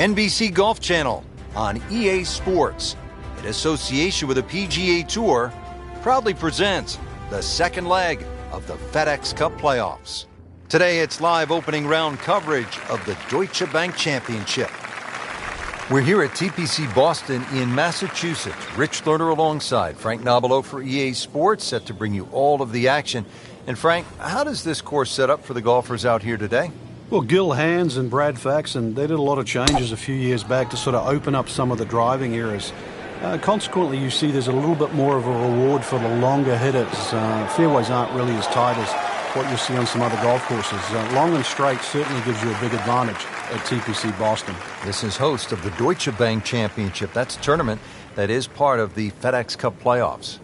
NBC Golf Channel on EA Sports, in association with the PGA Tour, proudly presents the second leg of the FedEx Cup playoffs. Today it's live opening round coverage of the Deutsche Bank Championship. We're here at TPC Boston in Massachusetts. Rich Lerner alongside Frank Nobilo for EA Sports, set to bring you all of the action. And Frank, how does this course set up for the golfers out here today? Well, Gil Hands and Brad Faxon, they did a lot of changes a few years back to sort of open up some of the driving areas. Consequently, you see there's a little bit more of a reward for the longer hitters. Fairways aren't really as tight as what you see on some other golf courses. Long and straight certainly gives you a big advantage at TPC Boston. This is host of the Deutsche Bank Championship. That's a tournament that is part of the FedEx Cup playoffs.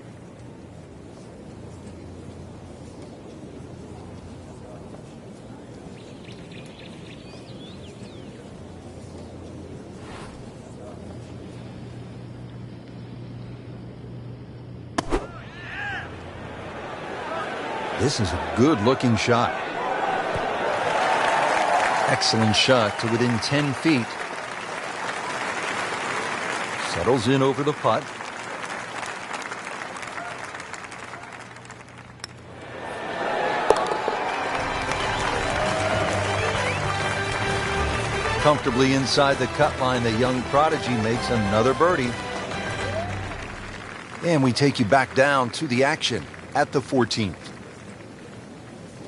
This is a good-looking shot. Excellent shot to within 10 feet. Settles in over the putt. Comfortably inside the cut line, the young prodigy makes another birdie. And we take you back down to the action at the 14th.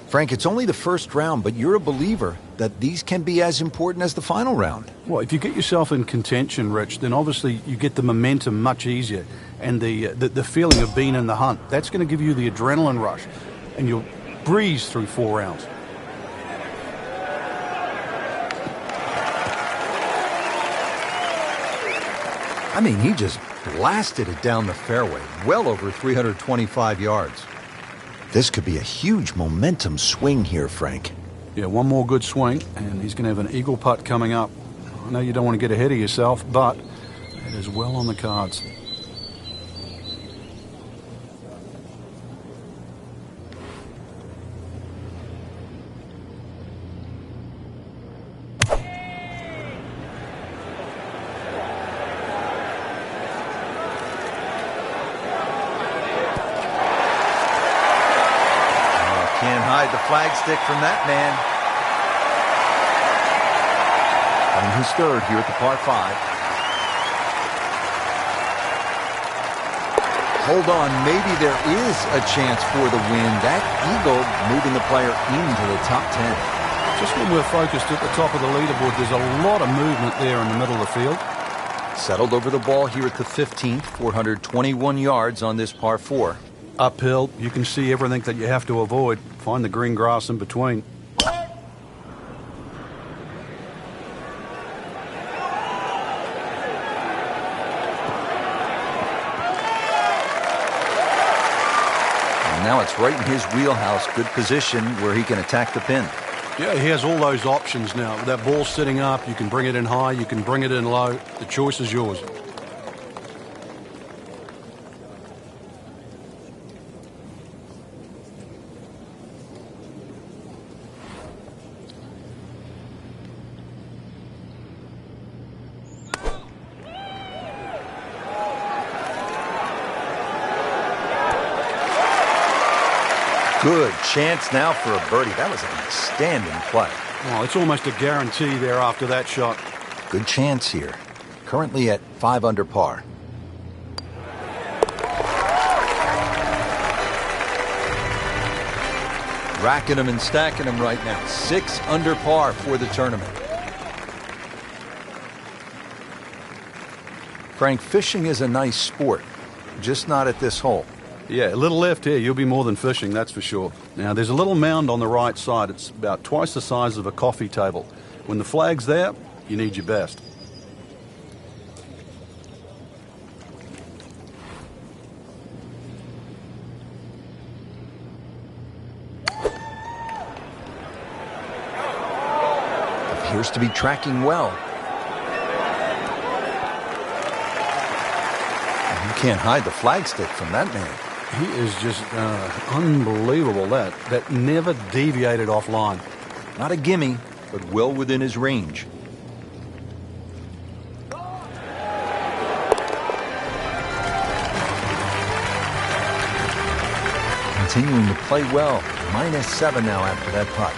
Frank, it's only the first round, but you're a believer that these can be as important as the final round. Well, if you get yourself in contention, Rich, then obviously you get the momentum much easier and the feeling of being in the hunt. That's going to give you the adrenaline rush, and you'll breeze through 4 rounds. I mean, he just blasted it down the fairway, well over 325 yards. This could be a huge momentum swing here, Frank. Yeah, one more good swing, and he's going to have an eagle putt coming up. I know you don't want to get ahead of yourself, but it is well on the cards. Can't hide the flagstick from that man. On his third here at the par 5. Hold on, maybe there is a chance for the win. That eagle moving the player into the top 10. Just when we're focused at the top of the leaderboard, there's a lot of movement there in the middle of the field. Settled over the ball here at the 15th, 421 yards on this par 4. Uphill, you can see everything that you have to avoid. Find the green grass in between. And now it's right in his wheelhouse. Good position where he can attack the pin. Yeah, he has all those options now. With that ball sitting up, you can bring it in high, you can bring it in low. The choice is yours. Good chance now for a birdie. That was an outstanding play. Well, it's almost a guarantee there after that shot. Good chance here. Currently at 5 under par. Racking them and stacking them right now. 6 under par for the tournament. Frank, fishing is a nice sport, just not at this hole. Yeah, a little left here, you'll be more than fishing, that's for sure. Now, there's a little mound on the right side. It's about twice the size of a coffee table. When the flag's there, you need your best. Appears to be tracking well. You can't hide the flagstick from that man. He is just unbelievable. That never deviated offline. Not a gimme, but well within his range. continuing to play well. -7 now after that putt.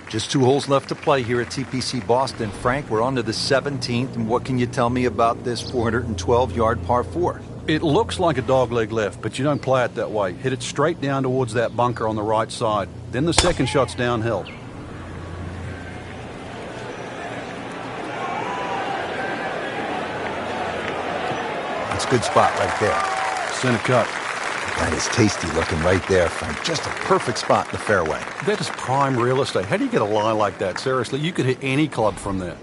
Just 2 holes left to play here at TPC Boston. Frank, we're on to the 17th, and what can you tell me about this 412-yard par 4? It looks like a dogleg left, but you don't play it that way. Hit it straight down towards that bunker on the right side. Then the second shot's downhill. That's a good spot right there. Center cut. That is tasty looking right there, Frank. Just a perfect spot in the fairway. That is prime real estate. How do you get a lie like that? Seriously, you could hit any club from there.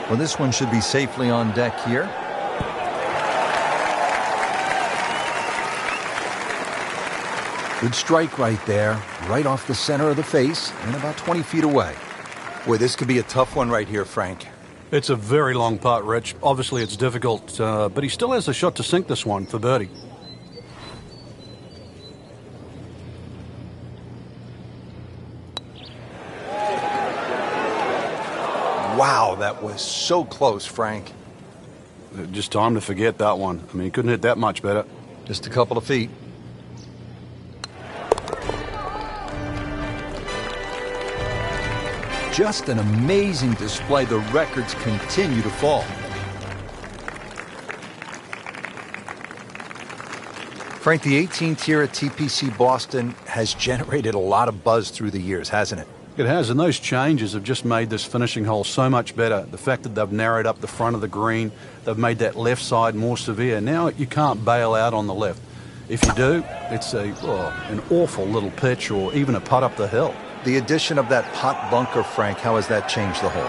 Well, this one should be safely on deck here. Good strike right there, right off the center of the face and about 20 feet away. Boy, this could be a tough one right here, Frank. It's a very long putt, Rich. Obviously, it's difficult, but he still has a shot to sink this one for birdie. Wow, that was so close, Frank. Just time to forget that one. I mean, he couldn't hit that much better. Just a couple of feet. Just an amazing display. The records continue to fall. Frank, the 18th here at TPC Boston has generated a lot of buzz through the years, hasn't it? It has, and those changes have just made this finishing hole so much better. The fact that they've narrowed up the front of the green, they've made that left side more severe. Now you can't bail out on the left. If you do, it's an awful little pitch or even a putt up the hill. The addition of that pot bunker, Frank, how has that changed the hole?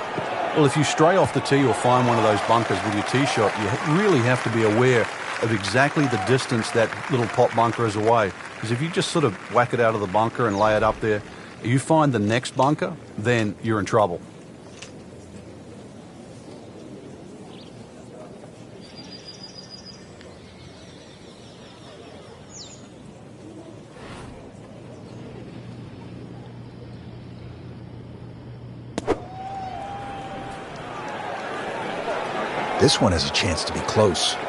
Well, if you stray off the tee or find one of those bunkers with your tee shot, you really have to be aware of exactly the distance that little pot bunker is away. Because if you just sort of whack it out of the bunker and lay it up there, you find the next bunker, then you're in trouble. This one has a chance to be close. And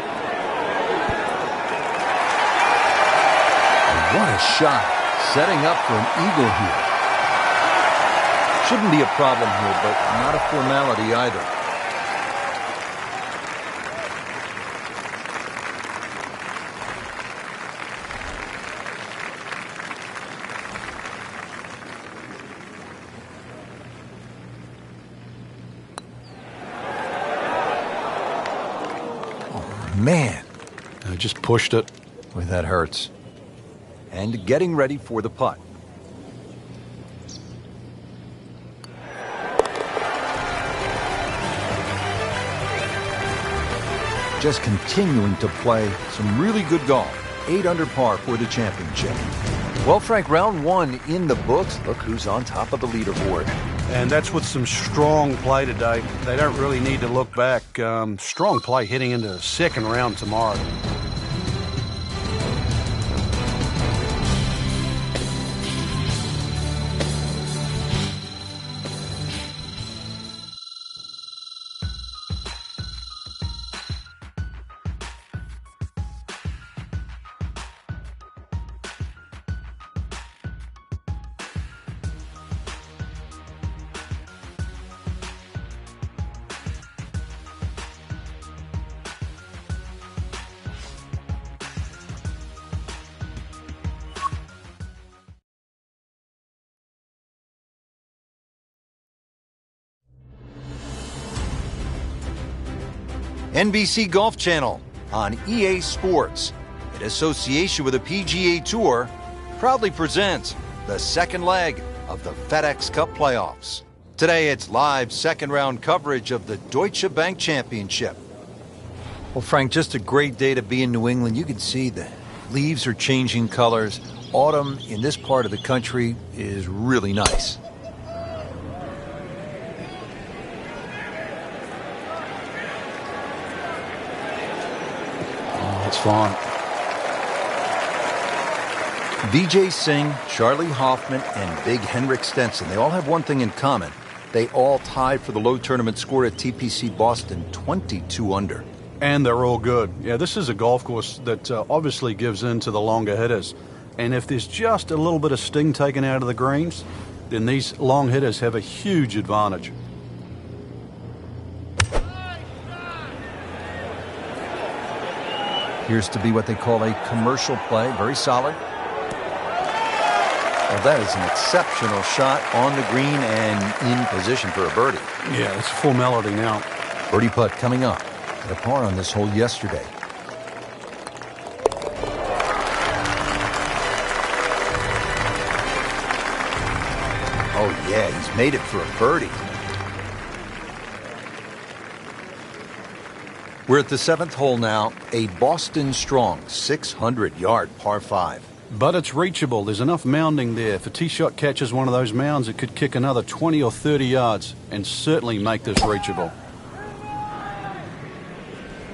what a shot. Setting up for an eagle here. Shouldn't be a problem here, but not a formality either. Oh, man. I just pushed it. Boy, that hurts. And getting ready for the putt. Just continuing to play some really good golf. 8 under par for the championship. Well, Frank, round 1 in the books. Look who's on top of the leaderboard. And that's with some strong play today. They don't really need to look back. Strong play heading into the second round tomorrow. NBC Golf Channel on EA Sports, in association with the PGA Tour, proudly presents the second leg of the FedEx Cup playoffs. Today it's live second round coverage of the Deutsche Bank Championship. Well, Frank, just a great day to be in New England. You can see the leaves are changing colors. Autumn in this part of the country is really nice. That's fine. Vijay Singh, Charlie Hoffman, and Big Henrik Stenson, they all have one thing in common. They all tied for the low tournament score at TPC Boston, 22 under. And they're all good. Yeah, this is a golf course that obviously gives in to the longer hitters. And if there's just a little bit of sting taken out of the greens, then these long hitters have a huge advantage. Appears to be what they call a commercial play. Very solid. Well, that is an exceptional shot on the green and in position for a birdie. Yeah, it's a formality now. Birdie putt coming up. At a par on this hole yesterday. Oh, yeah, he's made it for a birdie. We're at the 7th hole now, a Boston Strong 600-yard par 5. But it's reachable. There's enough mounding there. If a tee shot catches one of those mounds, it could kick another 20 or 30 yards and certainly make this reachable.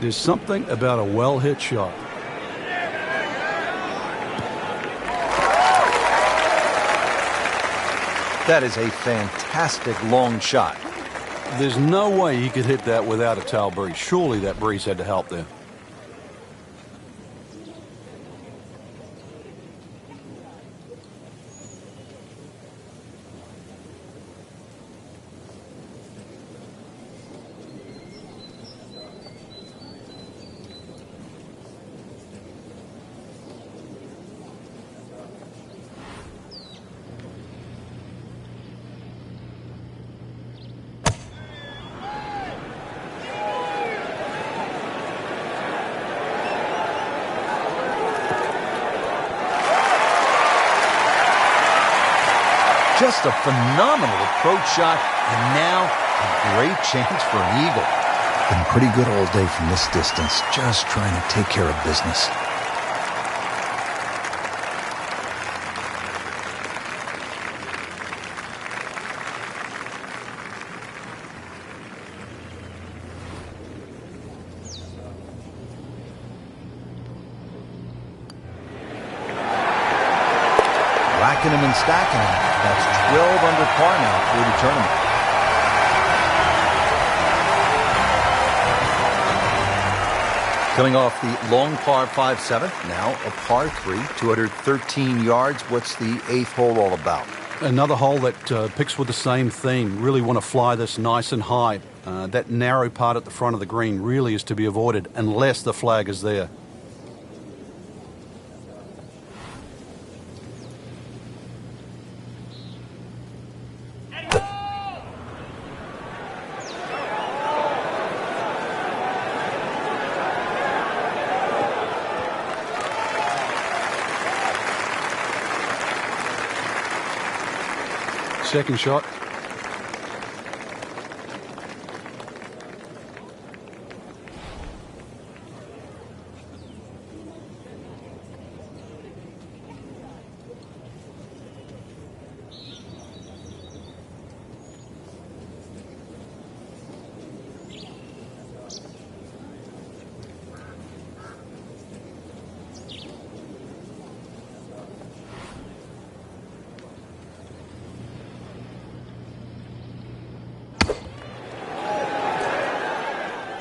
There's something about a well-hit shot. That is a fantastic long shot. There's no way he could hit that without a tail breeze. Surely that breeze had to help there. Just a phenomenal approach shot, and now a great chance for an eagle. Been pretty good all day from this distance, just trying to take care of business. Racking him and stacking him. That's 12 under par now for the tournament. Coming off the long par 5-7, now a par 3, 213 yards. What's the 8th hole all about? Another hole that picks with the same theme. Really want to fly this nice and high. That narrow part at the front of the green really is to be avoided unless the flag is there. Second shot.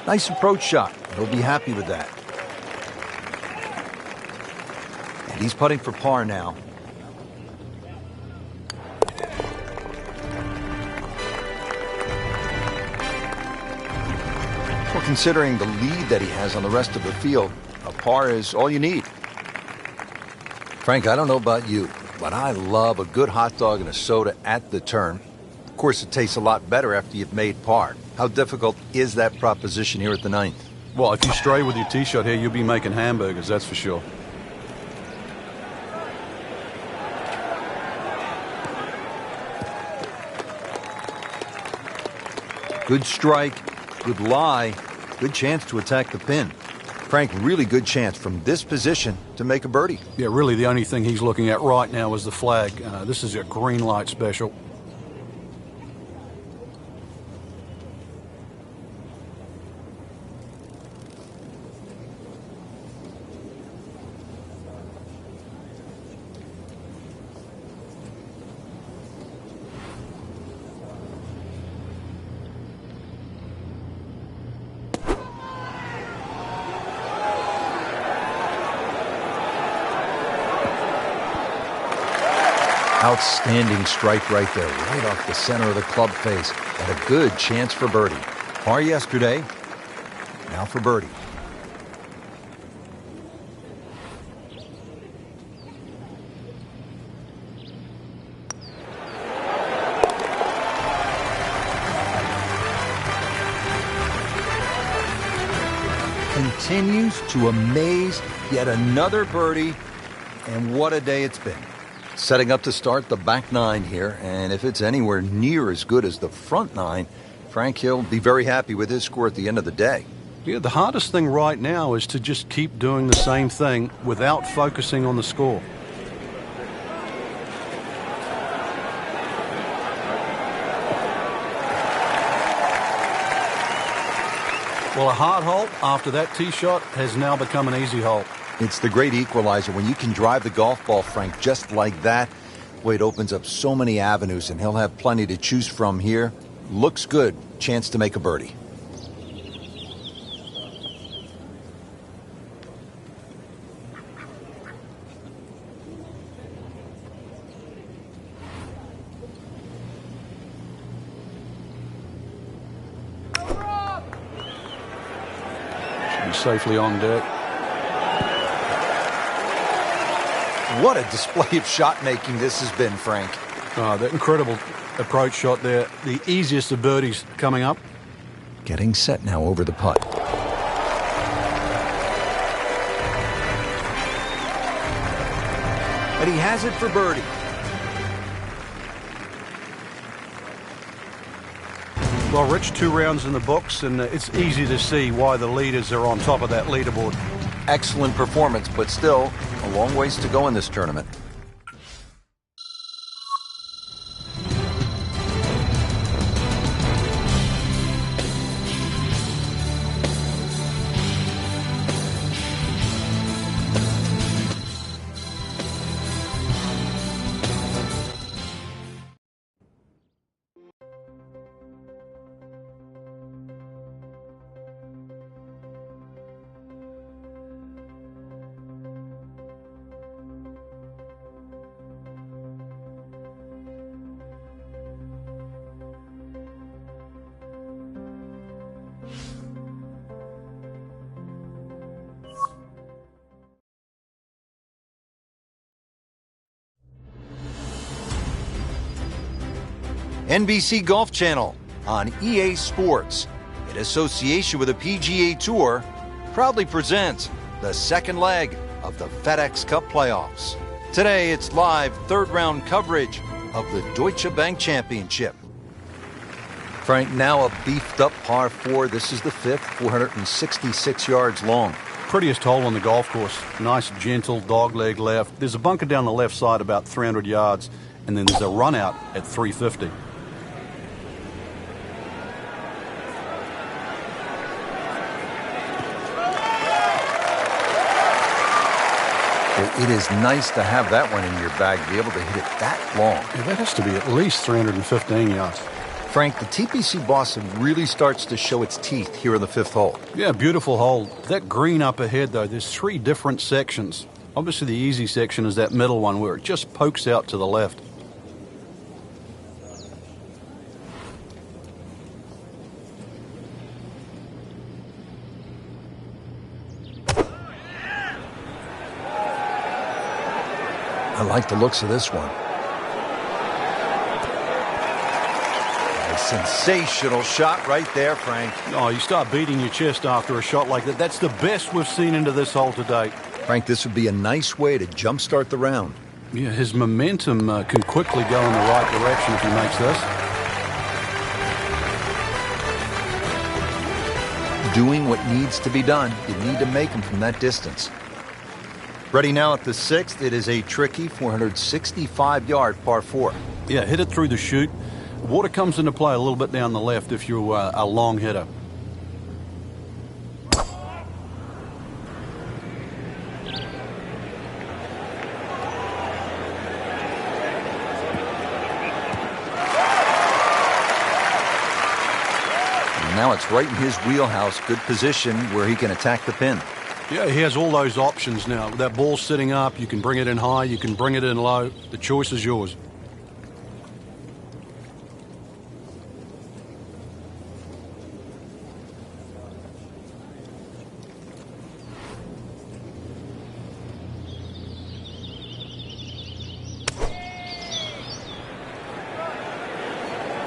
Nice approach shot. He'll be happy with that. And he's putting for par now. Well, considering the lead that he has on the rest of the field, a par is all you need. Frank, I don't know about you, but I love a good hot dog and a soda at the turn. Of course, it tastes a lot better after you've made par. How difficult is that proposition here at the 9th? Well, if you stray with your tee shot here, you'll be making hamburgers, that's for sure. Good strike, good lie, good chance to attack the pin. Frank, really good chance from this position to make a birdie. Yeah, really the only thing he's looking at right now is the flag. This is a green light special. Outstanding strike right there, right off the center of the club face, and a good chance for birdie. Par yesterday, now for birdie. Continues to amaze, yet another birdie, and what a day it's been. Setting up to start the back nine here, and if it's anywhere near as good as the front nine, Frank, he'll be very happy with his score at the end of the day. Yeah, the hardest thing right now is to just keep doing the same thing without focusing on the score. Well, a hard hole after that tee shot has now become an easy hole. It's the great equalizer. When you can drive the golf ball, Frank, just like that, boy, it opens up so many avenues, and he'll have plenty to choose from here. Looks good. Chance to make a birdie. Should be safely on deck. What a display of shot making this has been, Frank. That incredible approach shot there. The easiest of birdies coming up. Getting set now over the putt. But he has it for birdie. Well, Rich, 2 rounds in the books, and it's easy to see why the leaders are on top of that leaderboard. Excellent performance, but still a long ways to go in this tournament. NBC Golf Channel on EA Sports, in association with the PGA Tour, proudly presents the second leg of the FedEx Cup playoffs. Today, it's live third-round coverage of the Deutsche Bank Championship. Frank, now a beefed-up par 4. This is the 5th, 466 yards long. Prettiest hole on the golf course. Nice, gentle dogleg left. There's a bunker down the left side about 300 yards, and then there's a run out at 350. Well, it is nice to have that one in your bag, to be able to hit it that long. Yeah, that has to be at least 315 yards. Frank, the TPC Boston really starts to show its teeth here in the 5th hole. Yeah, beautiful hole. That green up ahead, though, there's 3 different sections. Obviously, the easy section is that middle one where it just pokes out to the left. I like the looks of this one. A sensational shot right there, Frank. Oh, you start beating your chest after a shot like that. That's the best we've seen into this hole to date. Frank, this would be a nice way to jumpstart the round. Yeah, his momentum can quickly go in the right direction if he makes this. Doing what needs to be done. You need to make them from that distance. Ready now at the 6th. It is a tricky 465-yard par 4. Yeah, hit it through the chute. Water comes into play a little bit down the left if you're a long hitter. And now it's right in his wheelhouse. Good position where he can attack the pin. Yeah, he has all those options now. That ball's sitting up. You can bring it in high. You can bring it in low. The choice is yours.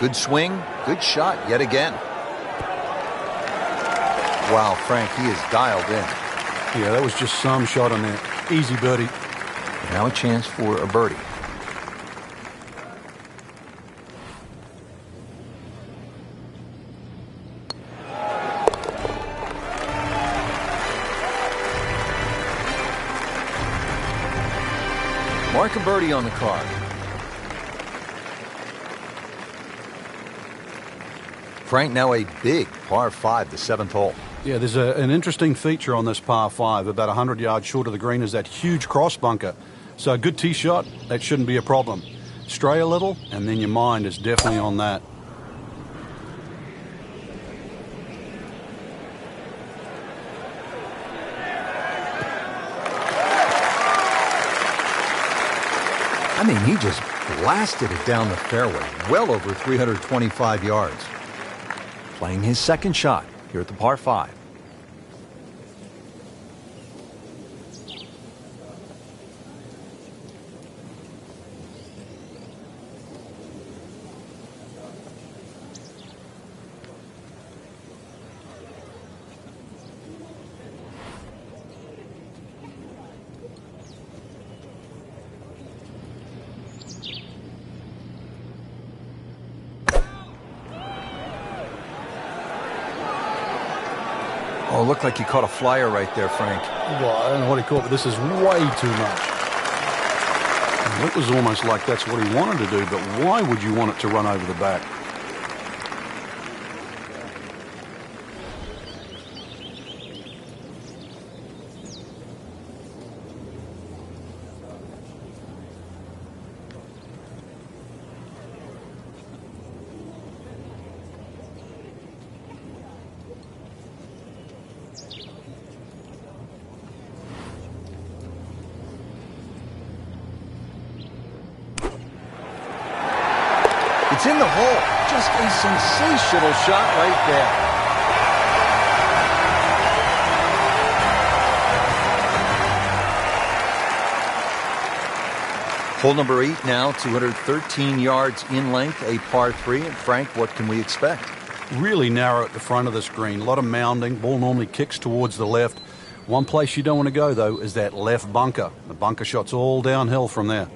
Good swing, good shot yet again. Wow, Frank, he is dialed in. Yeah, that was just some shot on there. Easy birdie. Now a chance for a birdie. Mark a birdie on the card. Frank, now a big par 5, the 7th hole. Yeah, there's an interesting feature on this par 5. About 100 yards short of the green is that huge cross bunker. So a good tee shot, that shouldn't be a problem. Stray a little, and then your mind is definitely on that. I mean, he just blasted it down the fairway, well over 325 yards. Playing his second shot here at the par 5. Oh, looked like he caught a flyer right there, Frank. Well, I don't know what he caught, but this is way too much. It was almost like that's what he wanted to do, but why would you want it to run over the back? It's in the hole. Just a sensational shot right there. Hole number 8 now, 213 yards in length, a par 3. And Frank, what can we expect? Really narrow at the front of this green. A lot of mounding. Ball normally kicks towards the left. One place you don't want to go, though, is that left bunker. The bunker shot's all downhill from there.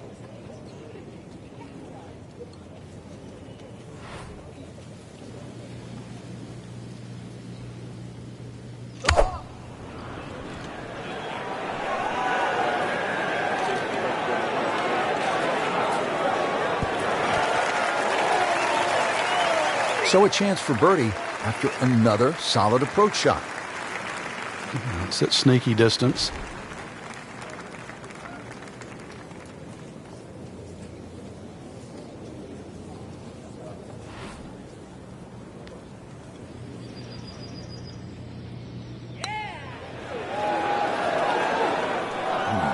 So a chance for birdie after another solid approach shot. It's at sneaky distance.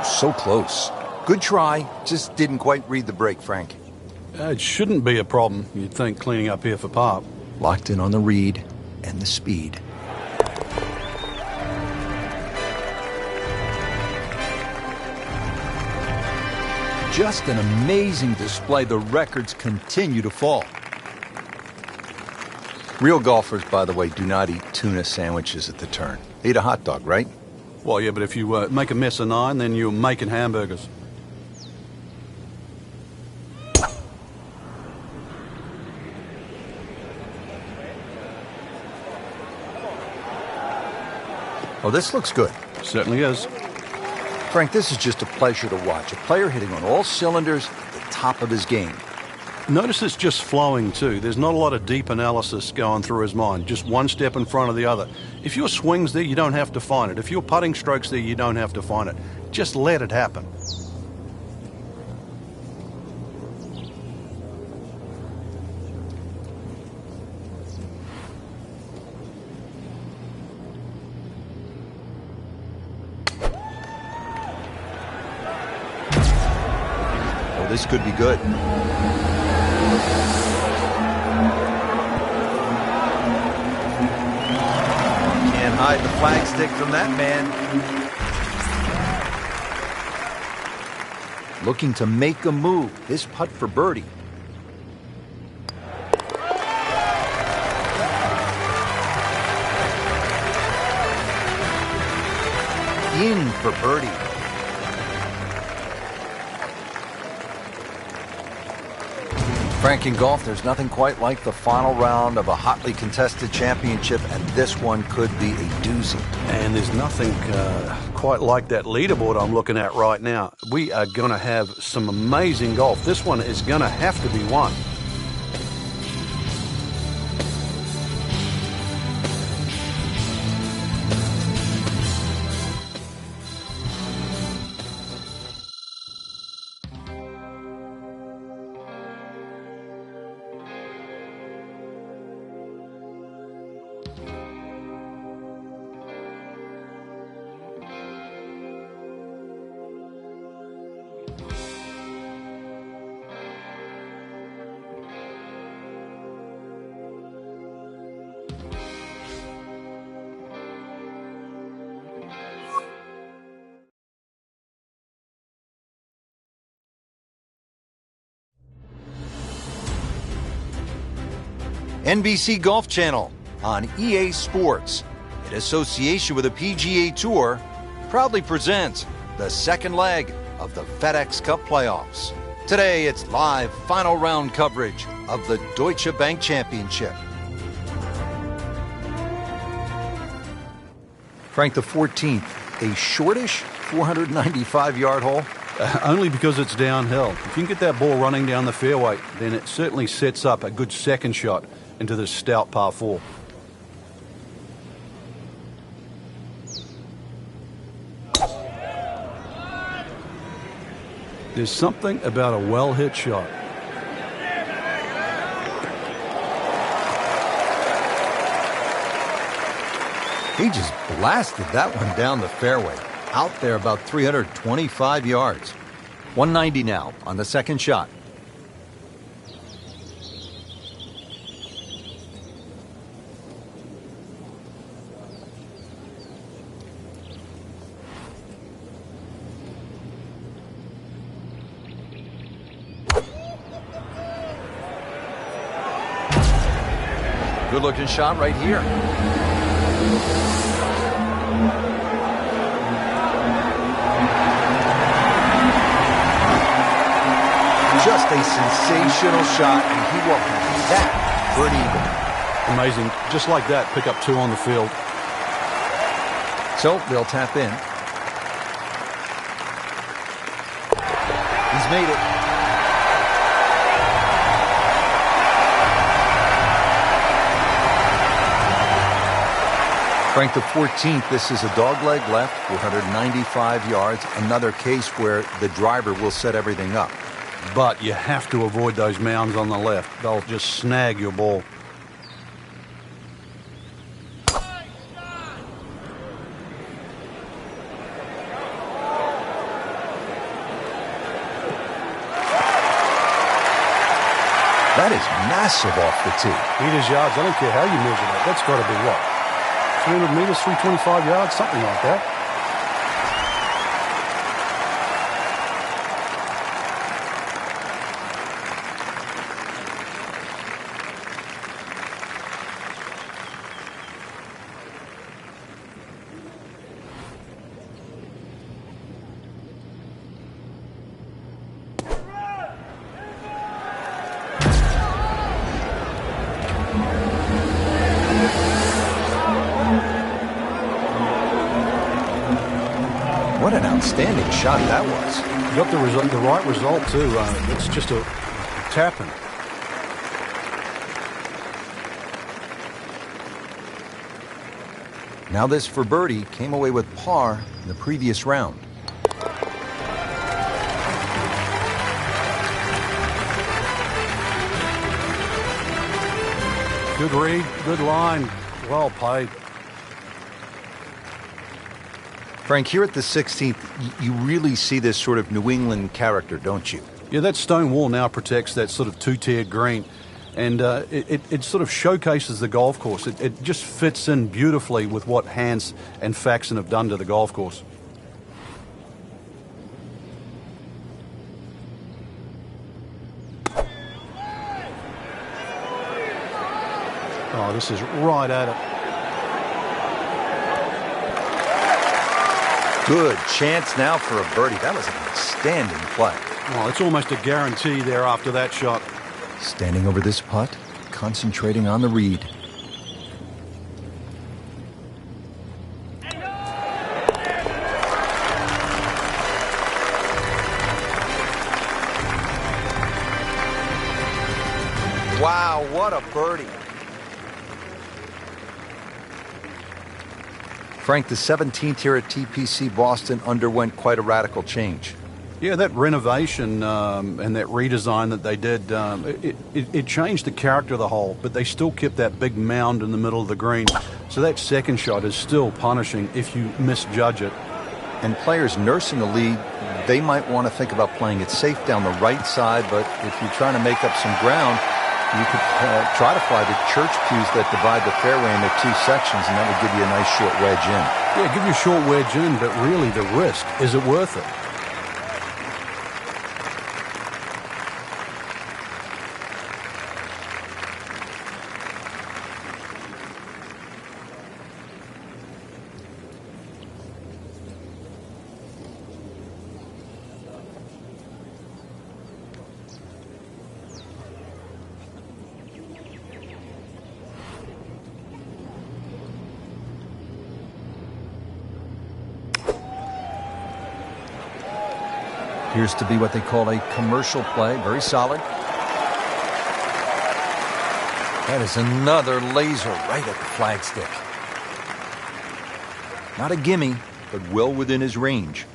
So close. Good try, just didn't quite read the break, Frank. It shouldn't be a problem, you'd think, cleaning up here for par. Locked in on the read and the speed. Just an amazing display. The records continue to fall. Real golfers, by the way, do not eat tuna sandwiches at the turn. They eat a hot dog, right? Well, yeah, but if you make a mess of 9, then you're making hamburgers. Oh, this looks good. Certainly is. Frank, this is just a pleasure to watch. A player hitting on all cylinders at the top of his game. Notice it's just flowing too. There's not a lot of deep analysis going through his mind. Just one step in front of the other. If your swing's there, you don't have to find it. If your putting stroke's there, you don't have to find it. Just let it happen. Oh, this could be good. Can't hide the flagstick from that man. Looking to make a move. This putt for birdie. in for birdie. Frank, in golf, there's nothing quite like the final round of a hotly contested championship, and this one could be a doozy. And there's nothing quite like that leaderboard I'm looking at right now. We are going to have some amazing golf. This one is going to have to be won. NBC Golf Channel on EA Sports, in association with the PGA Tour, proudly presents the second leg of the FedEx Cup playoffs. Today, it's live final round coverage of the Deutsche Bank Championship. Frank, the 14th, a shortish 495-yard hole. Only because it's downhill. If you can get that ball running down the fairway, then it certainly sets up a good second shot into this stout par 4. There's something about a well-hit shot. He just blasted that one down the fairway. Out there about 325 yards. 190 now on the second shot. Good looking shot right here. Just a sensational shot, and he will have that for an eagle. Amazing. Just like that, pick up 2 on the field. So they'll tap in. He's made it. Frank, the 14th, this is a dogleg left, 495 yards. Another case where the driver will set everything up. But you have to avoid those mounds on the left. They'll just snag your ball. That is massive off the tee. Meters, yards, I don't care how you measure that. That's got to be what? 300 meters, 325 yards, something like that. What an outstanding shot that was. Got the right result, too. It's just a tapping. Now this for birdie came away with par in the previous round. Good read, good line, well played. Frank, here at the 16th, you really see this sort of New England character, don't you? Yeah, that stone wall now protects that sort of two-tiered green. And it sort of showcases the golf course. It just fits in beautifully with what Hans and Faxon have done to the golf course. Oh, this is right at it. Good chance now for a birdie. That was an outstanding play. Well, it's almost a guarantee there after that shot. Standing over this putt, concentrating on the read. Wow, what a birdie. Frank, the 17th here at TPC Boston underwent quite a radical change. Yeah, that renovation and that redesign that they did, it changed the character of the hole, but they still kept that big mound in the middle of the green. So that second shot is still punishing if you misjudge it. And players nursing a lead, they might want to think about playing it safe down the right side, but if you're trying to make up some ground, you could try to fly the church pews that divide the fairway into two sections, and that would give you a nice short wedge in. Yeah, give you a short wedge in, but really the risk, is it worth it? Appears to be what they call a commercial play. Very solid. That is another laser right at the flagstick. Not a gimme, but well within his range.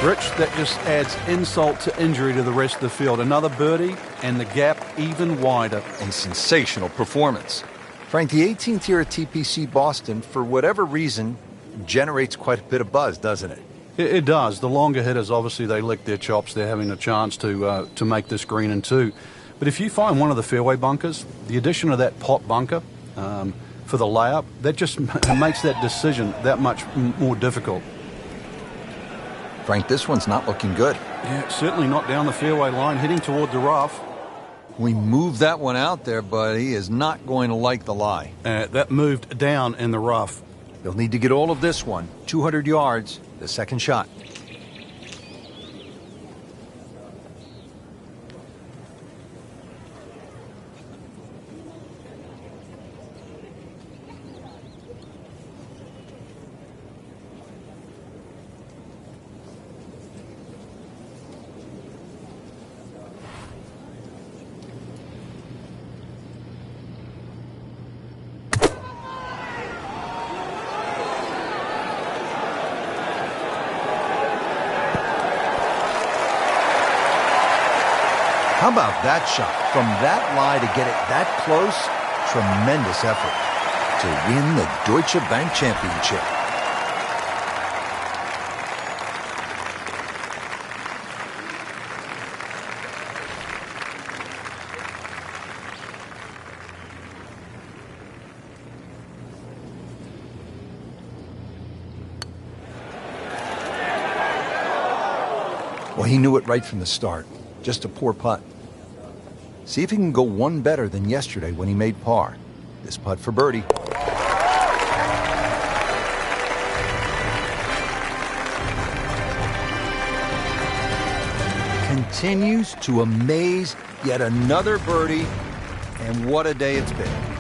Rich, that just adds insult to injury to the rest of the field. Another birdie, and the gap even wider. A sensational performance. Frank, the 18th here at TPC Boston, for whatever reason, generates quite a bit of buzz, doesn't it? It does. The longer hitters, obviously, they lick their chops. They're having a chance to make this green in two. But if you find one of the fairway bunkers, the addition of that pot bunker for the layup, that just makes that decision that much more difficult. Frank, this one's not looking good. Yeah, certainly not down the fairway line, heading toward the rough. We moved that one out there, but he is not going to like the lie. That moved down in the rough. They'll need to get all of this one. 200 yards, the second shot. How about that shot? From that lie to get it that close, tremendous effort to win the Deutsche Bank Championship. Well, he knew it right from the start. Just a poor putt. See if he can go one better than yesterday when he made par. This putt for birdie. Continues to amaze. Yet another birdie. And what a day it's been.